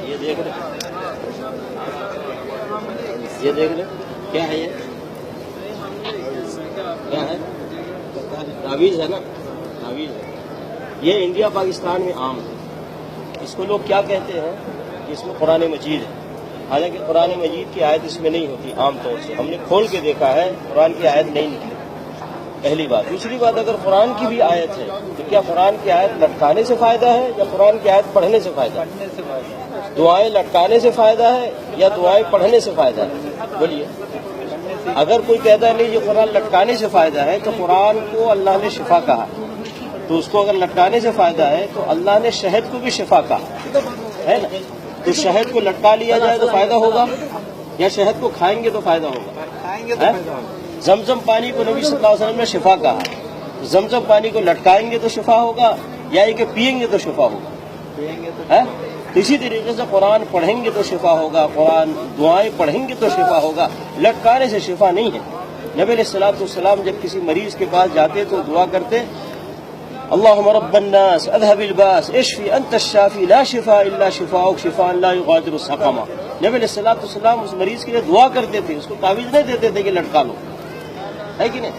یہ دیکھ لیں، یہ دیکھ لیں کیا ہے، یہ کیا ہے؟ تعویذ ہے نا، تعویذ ہے یہ انڈیا پاکستان میں عام ہے۔ اس کو لوگ کیا کہتے ہیں کہ اس میں قرآن مجید ہے، حالانکہ قرآن مجید کی آیت اس میں نہیں ہوتی عام طور سے، ہم نے کھول کے دیکھا ہے قرآن کی آیت نہیں نکلی، پہلی بات۔ دوسری بات، اگر قرآن کی بھی آیت ہے تو کیا قرآن کی آیت لٹکانے سے فائدہ ہے یا قرآن کی آیت پڑھنے سے فائدہ ہے؟ دعائیں لٹکانے سے فائدہ ہے یا دعائیں پڑھنے سے فائدہ ہے؟ بولیے۔ اگر کوئی کہتا ہے نہیں یہ قرآن لٹکانے سے فائدہ ہے تو قرآن کو اللہ نے شفا کہا، تو اس کو اگر لٹکانے سے فائدہ ہے تو اللہ نے شہد کو بھی شفا کہا ہے نا، تو شہد کو لٹکا لیا جائے تو فائدہ ہوگا یا شہد کو کھائیں گے تو فائدہ ہوگا؟ زمزم پانی کو نبی صلی اللہ علیہ وسلم نے شفا کہا، زمزم پانی کو لٹکائیں گے تو شفا ہوگا یا یہ کہ پئیں گے تو شفا ہوگا؟ اسی طریقے سے قرآن پڑھیں گے تو شفا ہوگا، قرآن دعائیں پڑھیں گے تو شفا ہوگا، لٹکانے سے شفا نہیں ہے۔ نبی علیہ الصلوۃ والسلام جب کسی مریض کے پاس جاتے تو دعا کرتے، اللہم رب الناس اذهب الباس اشفی انت الشافی لا شفاء الا شفاؤک شفاء لا یغادر سقما۔ نبی علیہ الصلوۃ والسلام اس مریض کے لیے دعا کرتے تھے، اس کو تعویذ نہیں دیتے تھے کہ لٹکا لو، ہے کہ نہیں؟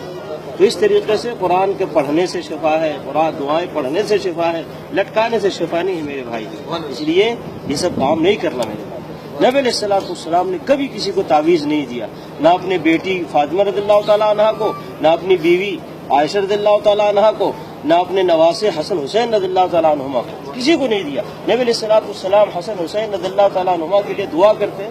تو اس طریقے سے قرآن کے پڑھنے سے شفا ہے، قرآن دعائیں پڑھنے سے شفا ہے، لٹکانے سے شفا نہیں ہے میرے بھائی۔ اس لیے یہ سب کام نہیں کرنا میرے بھائی۔ نبی علیہ الصلوۃ والسلام نے کبھی کسی کو تعویذ نہیں دیا، نہ اپنے بیٹی فاطمہ رضی اللہ تعالیٰ عنہ کو، نہ اپنی بیوی عائشہ رضی اللہ تعالیٰ عنہ کو، نہ اپنے نواسے حسن حسین رضی اللہ تعالیٰ عنہما کو، کسی کو نہیں دیا۔ نبی علیہ الصلوۃ والسلام حسن حسین رضی اللہ تعالیٰ عنہما کے لیے دعا کرتے،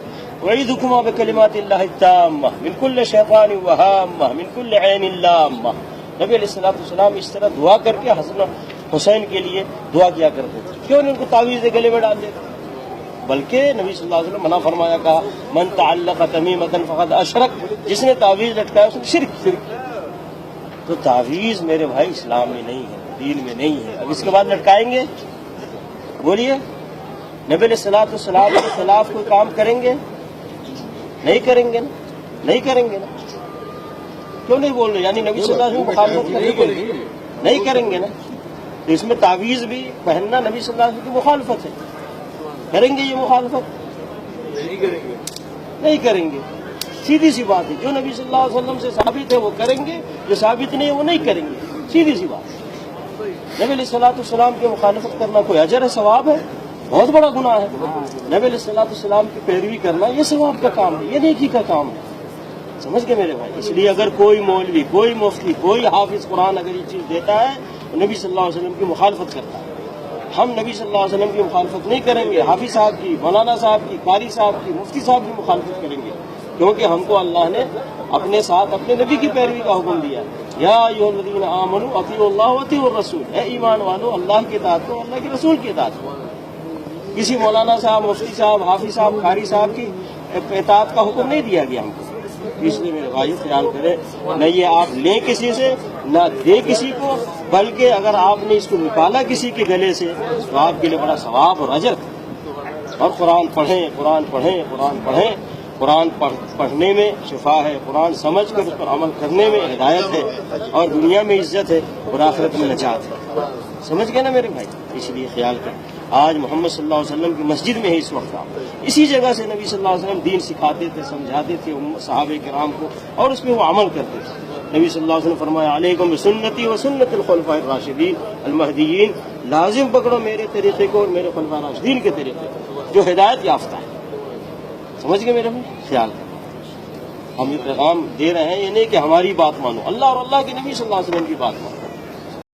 وَعِيدُكُمَا بِكَلِمَاتِ اللَّهِ التَّامَّةِ مِنْ كُلِّ شَيْطَانٍ وَهَامَّةٍ مِنْ كُلِّ عَيْنٍ لَامَّةٍ۔ نبی علیہ الصلوۃ والسلام اس طرح دعا کر کے حسن حسین کے لیے دعا کیا کرتے تھے، کیوں نہیں ان کو تعویذ گلے میں ڈال دیتے؟ بلکہ نبی صلی اللہ علیہ وسلم منع فرمایا، کہا من تعلق تمیمۃ فقد اشرک، جس نے تعویذ لٹکایا اس نے شرک۔ تو تعویذ میرے بھائی اسلام میں نہیں ہے، دین میں نہیں ہے۔ اب اس کے بعد لٹکائیں گے، بولیے، نبی علیہ الصلوۃ والسلام کے خلاف کوئی کام کریں گے؟ نہیں کریں گے نا، نہیں کریں گے نا، کیوں نہیں بول رہے؟ یعنی نبی صلی اللہ علیہ وسلم مخالفت کریں گے، نہیں کریں گے نا، تو اس میں تعویذ بھی پہننا نبی صلی اللہ علیہ وسلم کی مخالفت ہے، کریں گے یہ مخالفت؟ نہیں کریں گے، سیدھی سی بات ہے، جو نبی صلی اللہ علیہ وسلم سے ثابت ہے وہ کریں گے، جو ثابت نہیں ہے وہ نہیں کریں گے، سیدھی سی بات۔ نبی علیہ الصلوۃ والسلام کی مخالفت کرنا کوئی اجر ہے، ثواب ہے؟ بہت بڑا گناہ ہے۔ نبی علیہ الصلوۃ والسلام کی پیروی کرنا یہ ثواب کا کام ہے، یہ نیکی کا کام ہے، سمجھ گئے میرے بھائی؟ اس لیے اگر کوئی مولوی، کوئی مفتی، کوئی حافظ قرآن اگر یہ چیز دیتا ہے تو نبی صلی اللہ علیہ وسلم کی مخالفت کرتا ہے۔ ہم نبی صلی اللہ علیہ وسلم کی مخالفت نہیں کریں گے، حافظ صاحب کی، مولانا صاحب کی، قاری صاحب کی، مفتی صاحب کی مخالفت کریں گے، کیونکہ ہم کو اللہ نے اپنے ساتھ اپنے نبی کی پیروی کا حکم دیا، یا ایھا الذین آمنوا اطیعوا اللہ واطیعوا الرسول، اے ایمان والو اللہ کی اطاعت کرو، اللہ کے رسول کی اطاعت کرو۔ کسی مولانا صاحب، مفتی صاحب، حافظ صاحب، قاری صاحب کی اطاعت کا حکم نہیں دیا گیا ہم کو۔ اس لیے میرے بھائی خیال کریں، نہ یہ آپ لیں کسی سے نہ دیں کسی کو، بلکہ اگر آپ نے اس کو نکالا کسی کے گلے سے تو آپ کے لیے بڑا ثواب اور اجر۔ اور قرآن پڑھیں، قرآن پڑھیں، قرآن پڑھیں، قرآن پڑھنے میں شفا ہے، قرآن سمجھ کر اس پر عمل کرنے میں ہدایت ہے، اور دنیا میں عزت ہے اور آخرت میں نجات ہے، سمجھ گئے نا میرے بھائی؟ اس لیے خیال کریں، آج محمد صلی اللہ علیہ وسلم کی مسجد میں ہے اس وقت، آپ اسی جگہ سے نبی صلی اللہ علیہ وسلم دین سکھاتے تھے، سمجھاتے تھے صحابہ کرام کو، اور اس پہ وہ عمل کرتے تھے۔ نبی صلی اللہ علیہ وسلم فرمایا، علیکم بسنتی و سنت الخلفاء الراشدین المہدیین، لازم پکڑو میرے طریقے کو اور میرے خلفاء راشدین کے طریقے کو جو ہدایت یافتہ ہے، سمجھ گئے میرے بھائی؟ خیال کریں، ہم یہ پیغام دے رہے ہیں، یہ نہیں کہ ہماری بات مانو، اللہ اور اللہ کے نبی صلی اللہ علیہ وسلم کی بات مانو۔